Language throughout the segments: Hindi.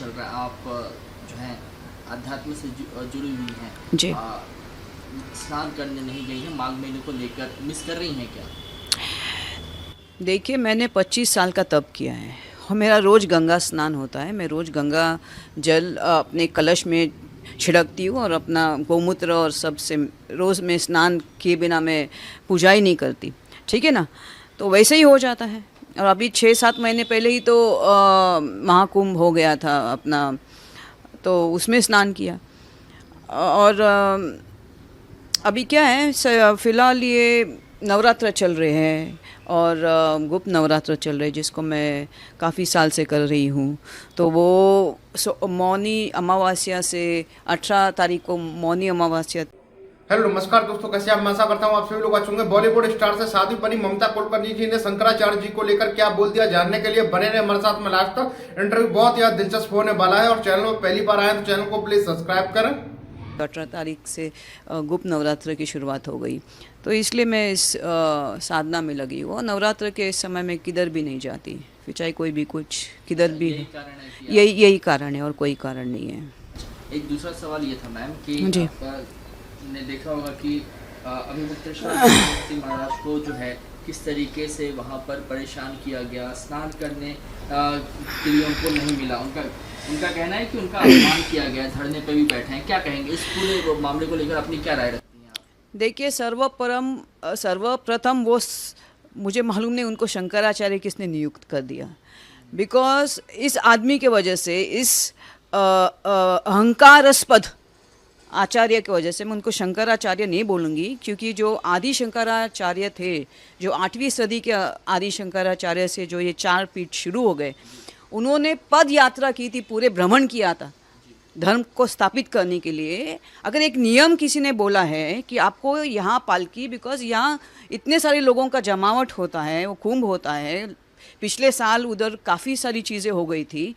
चल रहा है, आप जो है अध्यात्म से जुड़ी हुई हैं जी। स्नान करने नहीं गई हैं, माघ महीने को लेकर मिस कर रही हैं क्या? देखिए, मैंने 25 साल का तप किया है और मेरा रोज़ गंगा स्नान होता है। मैं रोज़ गंगा जल अपने कलश में छिड़कती हूँ और अपना गोमूत्र और सब से रोज़ मैं स्नान किए बिना मैं पूजा ही नहीं करती, ठीक है ना? तो वैसे ही हो जाता है। और अभी 6-7 महीने पहले ही तो महाकुंभ हो गया था अपना, तो उसमें स्नान किया। और अभी क्या है, फ़िलहाल ये नवरात्र चल रहे हैं और गुप्त नवरात्र चल रहे हैं, जिसको मैं काफ़ी साल से कर रही हूँ। तो वो मौनी अमावस्या से 18 तारीख को मौनी अमावस्या। हेलो नमस्कार दोस्तों, कैसे आप? मैं आशा करता हूं आप सभी लोग अच्छे होंगे। बॉलीवुड स्टार से शादी बनी ममता कुलकर्णी जी ने शंकराचार्य जी को लेकर क्या बोल दिया, जानने के लिए बने रहे हमारे साथ में लास्ट तक। इंटरव्यू बहुत ही दिलचस्प होने वाला है और चैनल में पहली बार आए तो चैनल को प्लीज सब्सक्राइब करें। 18 तारीख से गुप्त नवरात्र की शुरुआत हो गई, तो इसलिए मैं इस साधना में लगी हूँ। नवरात्र के इस समय में किधर भी नहीं जाती, फिर चाहे कोई भी कुछ किधर भी यही है। कारण है कि यही कारण है और कोई कारण नहीं है। एक दूसरा सवाल ये था मैम कि जी। आपने देखा होगा कि अभिमुक्तेश्वर मूर्ति महाराज को जो है किस तरीके से वहाँ पर परेशान किया गया, स्नान करने के लिए उनको नहीं मिला। उनका कहना है कि उनका अपमान किया गया, धरने पे भी बैठे हैं। क्या कहेंगे इस पूरे मामले को लेकर, अपनी क्या राय रखती हैं आप? देखिए, सर्वप्रथम मुझे मालूम नहीं उनको शंकराचार्य किसने नियुक्त कर दिया। बिकॉज इस आदमी के वजह से, इस अहंकारास्पद आचार्य की वजह से, मैं उनको शंकराचार्य नहीं बोलूँगी, क्योंकि जो आदि शंकराचार्य थे, जो 8वीं सदी के आदि शंकराचार्य से जो ये 4 पीठ शुरू हो गए, उन्होंने पद यात्रा की थी, पूरे भ्रमण किया था धर्म को स्थापित करने के लिए। अगर एक नियम किसी ने बोला है कि आपको यहाँ पालकी, बिकॉज यहाँ इतने सारे लोगों का जमावट होता है, वो कुंभ होता है, पिछले साल उधर काफ़ी सारी चीज़ें हो गई थी,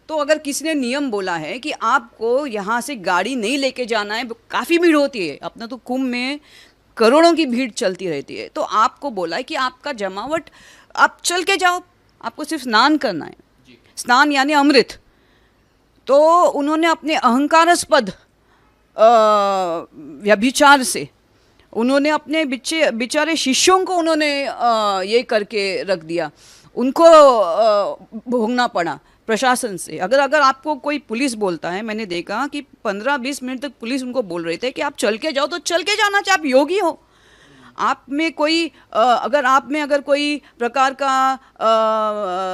तो अगर किसी ने नियम बोला है कि आपको यहाँ से गाड़ी नहीं लेके जाना है, काफ़ी भीड़ होती है, अपना तो कुंभ में करोड़ों की भीड़ चलती रहती है, तो आपको बोला है कि आपका जमावट, आप चल के जाओ, आपको सिर्फ स्नान करना है। स्नान यानी अमृत। तो उन्होंने अपने अहंकारास्पद व्यभिचार से उन्होंने अपने बेचारे शिष्यों को उन्होंने ये करके रख दिया, उनको भोगना पड़ा प्रशासन से। अगर आपको कोई पुलिस बोलता है, मैंने देखा कि 15-20 मिनट तक पुलिस उनको बोल रहे थे कि आप चल के जाओ, तो चल के जाना चाहिए। आप योगी हो, आप में कोई अगर कोई प्रकार का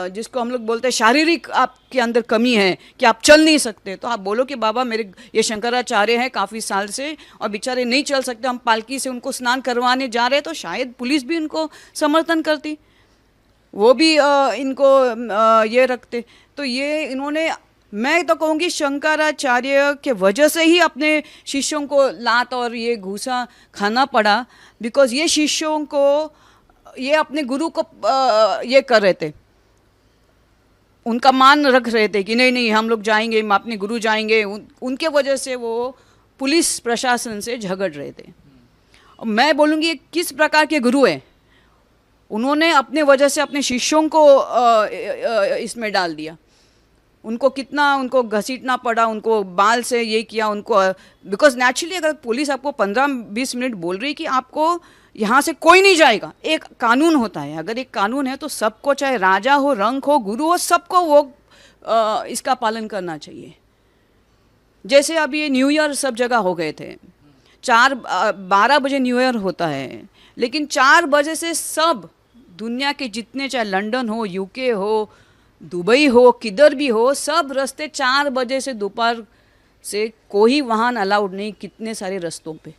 जिसको हम लोग बोलते हैं शारीरिक आपके अंदर कमी है कि आप चल नहीं सकते, तो आप बोलो कि बाबा मेरे ये शंकराचार्य हैं काफ़ी साल से और बेचारे नहीं चल सकते, हम पालकी से उनको स्नान करवाने जा रहे हैं, तो शायद पुलिस भी उनको समर्थन करती, वो भी इनको ये रखते। तो ये इन्होंने, मैं तो कहूँगी शंकराचार्य के वजह से ही अपने शिष्यों को लात और ये घूसा खाना पड़ा। बिकॉज ये शिष्यों को, ये अपने गुरु को ये कर रहे थे, उनका मान रख रहे थे कि नहीं नहीं हम लोग जाएंगे, हम अपने गुरु जाएंगे। उनके वजह से वो पुलिस प्रशासन से झगड़ रहे थे। और मैं बोलूँगी किस प्रकार के गुरु हैं, उन्होंने अपने वजह से अपने शिष्यों को इसमें डाल दिया, उनको कितना उनको घसीटना पड़ा, उनको बाल से ये किया उनको। बिकॉज नेचुरली अगर पुलिस आपको 15-20 मिनट बोल रही कि आपको यहाँ से कोई नहीं जाएगा, एक कानून होता है, अगर एक कानून है तो सबको, चाहे राजा हो, रंक हो, गुरु हो, सबको वो इसका पालन करना चाहिए। जैसे अब ये न्यू ईयर सब जगह हो गए थे, 12 बजे न्यू ईयर होता है, लेकिन 4 बजे से सब दुनिया के जितने, चाहे लंदन हो, यूके हो, दुबई हो, किधर भी हो, सब रास्ते 4 बजे से दोपहर से कोई वाहन अलाउड नहीं, कितने सारे रास्तों पे।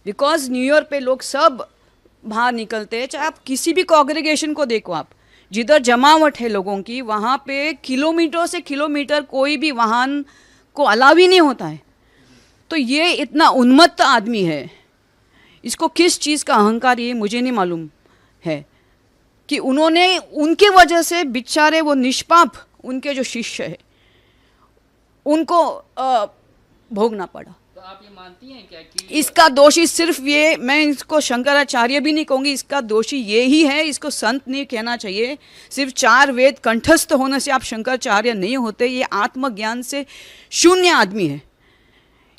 बिकॉज न्यू ईयर पे लोग सब बाहर निकलते हैं। चाहे आप किसी भी कॉन्ग्रेगेशन को देखो, आप जिधर जमावट है लोगों की, वहाँ पे किलोमीटर से किलोमीटर कोई भी वाहन को अलाउ ही नहीं होता है। तो ये इतना उन्मत्त आदमी है, इसको किस चीज़ का अहंकार, ये मुझे नहीं मालूम है कि उन्होंने, उनके वजह से बेचारे वो निष्पाप उनके जो शिष्य है उनको भोगना पड़ा। तो आप ये मानती हैं क्या कि इसका दोषी सिर्फ ये, मैं इसको शंकराचार्य भी नहीं कहूँगी, इसका दोषी ये ही है, इसको संत नहीं कहना चाहिए। सिर्फ 4 वेद कंठस्थ होने से आप शंकराचार्य नहीं होते, ये आत्मज्ञान से शून्य आदमी है।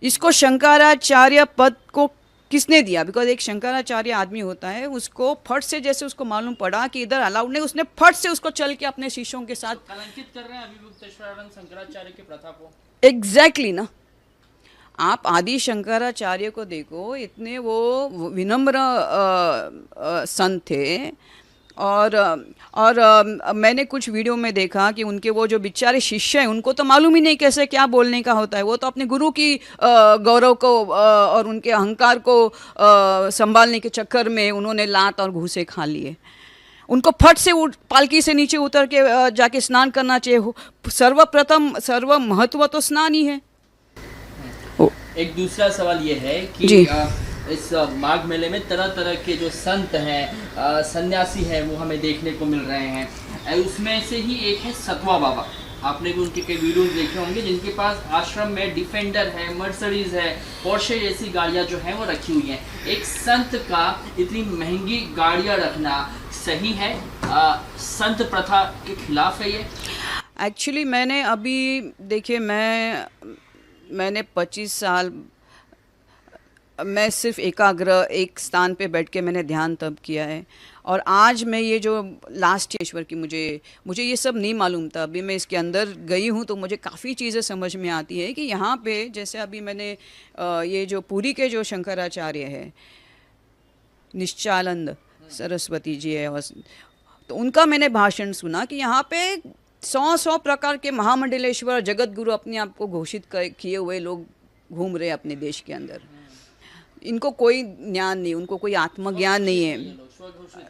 इसको शंकराचार्य पद को किसने दिया? बिकॉज एक शंकराचार्य आदमी होता है, उसको फट से जैसे उसको मालूम पड़ा कि इधर अलाउड नहीं, उसने फट से उसको चल के अपने शिष्यों के साथ कलंकित कर रहे हैं अभिमुक्तेश्वरानंद शंकराचार्य की प्रथा को। एग्जैक्टली ना। आप आदि शंकराचार्य को देखो, इतने वो विनम्र संत थे। और मैंने कुछ वीडियो में देखा कि उनके वो जो बेचारे शिष्य हैं, उनको तो मालूम ही नहीं कैसे क्या बोलने का होता है। वो तो अपने गुरु की गौरव को और उनके अहंकार को संभालने के चक्कर में उन्होंने लात और घूसे खा लिए। उनको फट से पालकी से नीचे उतर के जाके स्नान करना चाहिए। सर्वप्रथम सर्व महत्व तो स्नान ही है। एक दूसरा सवाल ये है कि जी। इस माघ मेले में तरह तरह के जो संत हैं, सन्यासी हैं, वो हमें देखने को मिल रहे हैं। उसमें से ही एक है सतवा बाबा। आपने भी उनके कई वीडियोस देखे होंगे, जिनके पास आश्रम में डिफेंडर है, मर्सिडीज है, पोर्शे जैसी गाड़ियां जो हैं वो रखी हुई हैं। एक संत का इतनी महंगी गाड़ियां रखना सही है? संत प्रथा के खिलाफ है ये? एक्चुअली मैंने अभी देखिए, मैंने 25 साल मैं सिर्फ एकाग्र एक स्थान पे बैठ के मैंने ध्यान तब किया है। और आज मैं ये जो लास्ट ईश्वर की मुझे ये सब नहीं मालूम था। अभी मैं इसके अंदर गई हूँ तो मुझे काफ़ी चीज़ें समझ में आती है कि यहाँ पे जैसे अभी मैंने ये जो पुरी के जो शंकराचार्य है, निश्चलानंद सरस्वती जी है, तो उनका मैंने भाषण सुना कि यहाँ पे 100 प्रकार के महामंडलेश्वर जगत गुरु अपने आप को घोषित किए हुए लोग घूम रहे अपने देश के अंदर। इनको कोई ज्ञान नहीं, उनको कोई आत्मज्ञान नहीं है,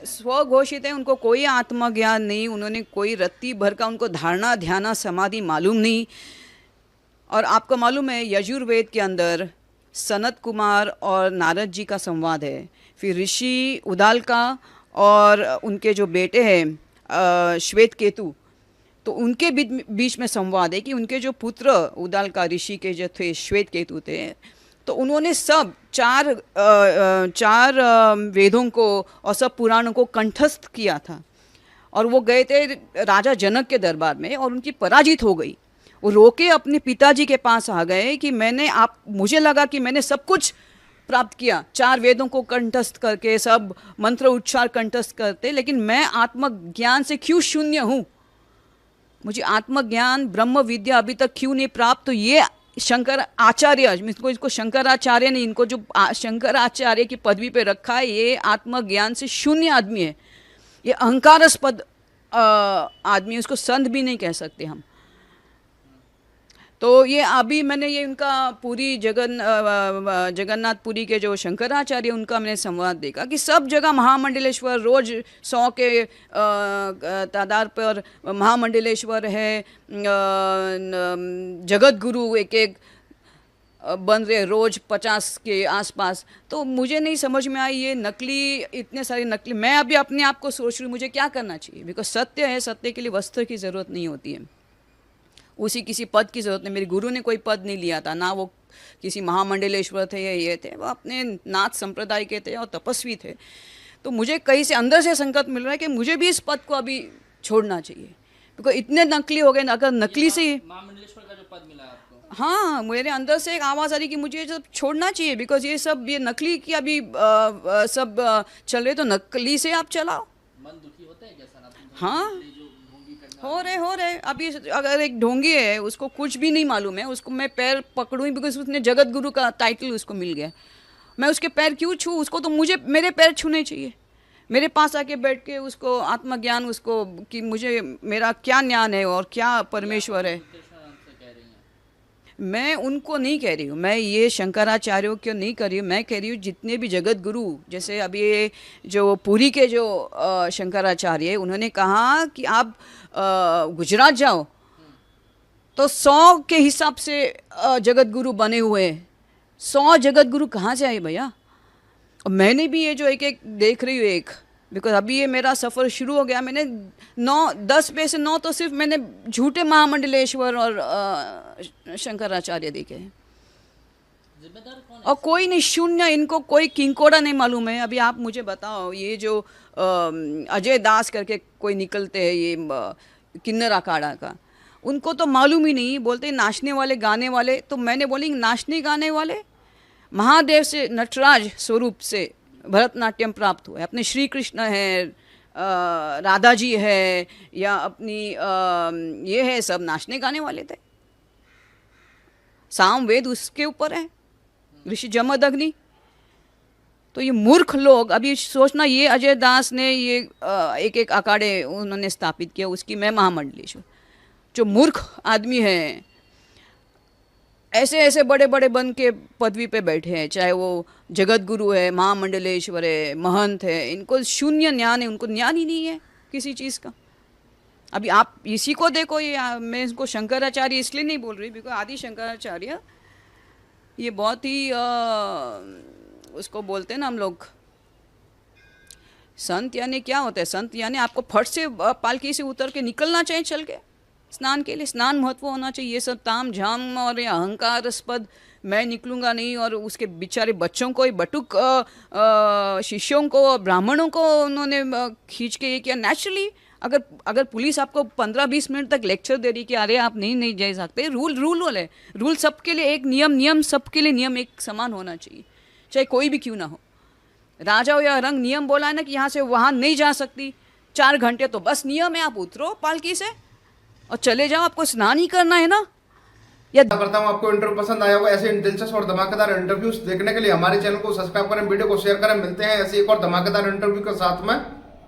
स्वघोषित है, उनको कोई आत्मज्ञान नहीं। उन्होंने कोई रत्ती भर का उनको धारणा ध्यान समाधि मालूम नहीं। और आपको मालूम है यजुर्वेद के अंदर सनत कुमार और नारद जी का संवाद है, फिर ऋषि उदालका और उनके जो बेटे हैं श्वेत केतु, तो उनके बीच में संवाद है कि उनके जो पुत्र उदालका ऋषि के जो थे श्वेत केतु थे, तो उन्होंने सब चार वेदों को और सब पुराणों को कंठस्थ किया था। और वो गए थे राजा जनक के दरबार में और उनकी पराजित हो गई। वो रोके अपने पिताजी के पास आ गए कि मुझे लगा कि मैंने सब कुछ प्राप्त किया, 4 वेदों को कंठस्थ करके सब मंत्र उच्चार कंठस्थ करते, लेकिन मैं आत्मज्ञान से क्यों शून्य हूँ? मुझे आत्मज्ञान ब्रह्म विद्या अभी तक क्यों नहीं प्राप्त? तो ये शंकर आचार्य, इसको शंकराचार्य ने, इनको जो शंकराचार्य की पदवी पे रखा है, ये आत्मज्ञान से शून्य आदमी है। ये अहंकारास्पद आदमी, उसको संत भी नहीं कह सकते हम। तो ये अभी मैंने ये उनका पूरी जगन्नाथपुरी के जो शंकराचार्य, उनका मैंने संवाद देखा कि सब जगह महामंडलेश्वर रोज 100 के तादाद पर महामंडलेश्वर है, जगत गुरु एक बन रहे रोज 50 के आसपास। तो मुझे नहीं समझ में आई ये नकली, इतने सारे नकली। मैं अभी अपने आप को सोच रही हूँ मुझे क्या करना चाहिए, बिकॉज सत्य है, सत्य के लिए वस्त्र की ज़रूरत नहीं होती है, उसी किसी पद की ज़रूरत नहीं। मेरे गुरु ने कोई पद नहीं लिया था, ना वो किसी महामंडलेश्वर थे या ये थे, वो अपने नाथ संप्रदाय के थे और तपस्वी थे। तो मुझे कहीं से अंदर से संकल्प मिल रहा है कि मुझे भी इस पद को अभी छोड़ना चाहिए, बिकॉज इतने नकली हो गए। अगर नकली से महामंडलेश्वर का जो पद मिला आपको, हाँ, मेरे अंदर से एक आवाज़ आ रही कि मुझे ये सब छोड़ना चाहिए, बिकॉज ये नकली की अभी सब चल रहे, तो नकली से आप चलाओ। मन दुखी होता है क्या सनातन? हाँ, हो रहे अभी। अगर एक ढोंगी है, उसको कुछ भी नहीं मालूम है, उसको मैं पैर पकड़ूँ बिकॉज उसने जगत गुरु का टाइटल उसको मिल गया, मैं उसके पैर क्यों छूँ? उसको तो मुझे मेरे पैर छूने चाहिए, मेरे पास आके बैठ के उसको आत्मज्ञान, उसको कि मुझे मेरा क्या ज्ञान है और क्या परमेश्वर है। मैं उनको नहीं कह रही हूँ, मैं ये शंकराचार्यों को नहीं कर रही हूँ, मैं कह रही हूँ जितने भी जगत गुरु, जैसे अभी ये जो पुरी के जो शंकराचार्य, उन्होंने कहा कि आप गुजरात जाओ तो 100 के हिसाब से जगत गुरु बने हुए हैं। 100 जगत गुरु कहाँ से आए भैया? और मैंने भी ये जो एक देख रही हूँ बिकॉज अभी ये मेरा सफ़र शुरू हो गया। मैंने 10 में से 9 तो सिर्फ मैंने झूठे महामंडलेश्वर और शंकराचार्य देखे हैं। जिम्मेदार कौन है? और कोई नहीं, शून्य, इनको कोई किंकोड़ा नहीं मालूम है। अभी आप मुझे बताओ, ये जो अजय दास करके कोई निकलते हैं, ये किन्नर अखाड़ा का, उनको तो मालूम ही नहीं, बोलते हैं नाचने वाले गाने वाले। तो मैंने बोली नाचने गाने वाले, महादेव से, नटराज स्वरूप से भरतनाट्यम प्राप्त हुआ है। अपने श्री कृष्ण है, राधा जी है, या अपनी ये है, सब नाचने गाने वाले थे। सामवेद उसके ऊपर है, ऋषि जमदग्नि। तो ये मूर्ख लोग, अभी सोचना, ये अजय दास ने ये एक एक अखाड़े उन्होंने स्थापित किया, उसकी मैं महामंडलेश्वर। जो मूर्ख आदमी है, ऐसे ऐसे बड़े बड़े बन के पदवी पे बैठे हैं, चाहे वो जगत गुरु है, महामंडलेश्वर है, महंत है, इनको शून्य ज्ञान है, उनको ज्ञान ही नहीं है किसी चीज़ का। अभी आप इसी को देखो, ये मैं इसको शंकराचार्य इसलिए नहीं बोल रही, बिकॉज आदि शंकराचार्य ये बहुत ही उसको बोलते हैं ना हम लोग, संत यानी क्या होता है? संत यानी आपको फट से पालकी से उतर के निकलना चाहिए चल के स्नान के लिए। स्नान महत्व होना चाहिए। ये सब ताम झाम और ये अहंकारस्पद मैं निकलूँगा नहीं, और उसके बेचारे बच्चों को, बटुक शिष्यों को, ब्राह्मणों को उन्होंने खींच के ये किया। नेचुरली अगर पुलिस आपको 15-20 मिनट तक लेक्चर दे रही कि अरे आप नहीं जा सकते, रूल है। रूल सबके लिए एक नियम सबके लिए नियम एक समान होना चाहिए, चाहे कोई भी क्यों ना हो। राजा हो या रंग, नियम बोला है ना कि यहाँ से वहाँ नहीं जा सकती 4 घंटे, तो बस नियम है, आप उतरो पालकी से और चले जाओ, आपको स्नान ही करना है ना। या करता हूँ आपको इंटरव्यू पसंद आया होगा। ऐसे दिलचस्प और धमाकेदार इंटरव्यूज देखने के लिए हमारे चैनल को सब्सक्राइब करें, वीडियो को शेयर करें। मिलते हैं ऐसे एक और धमाकेदार इंटरव्यू के साथ में।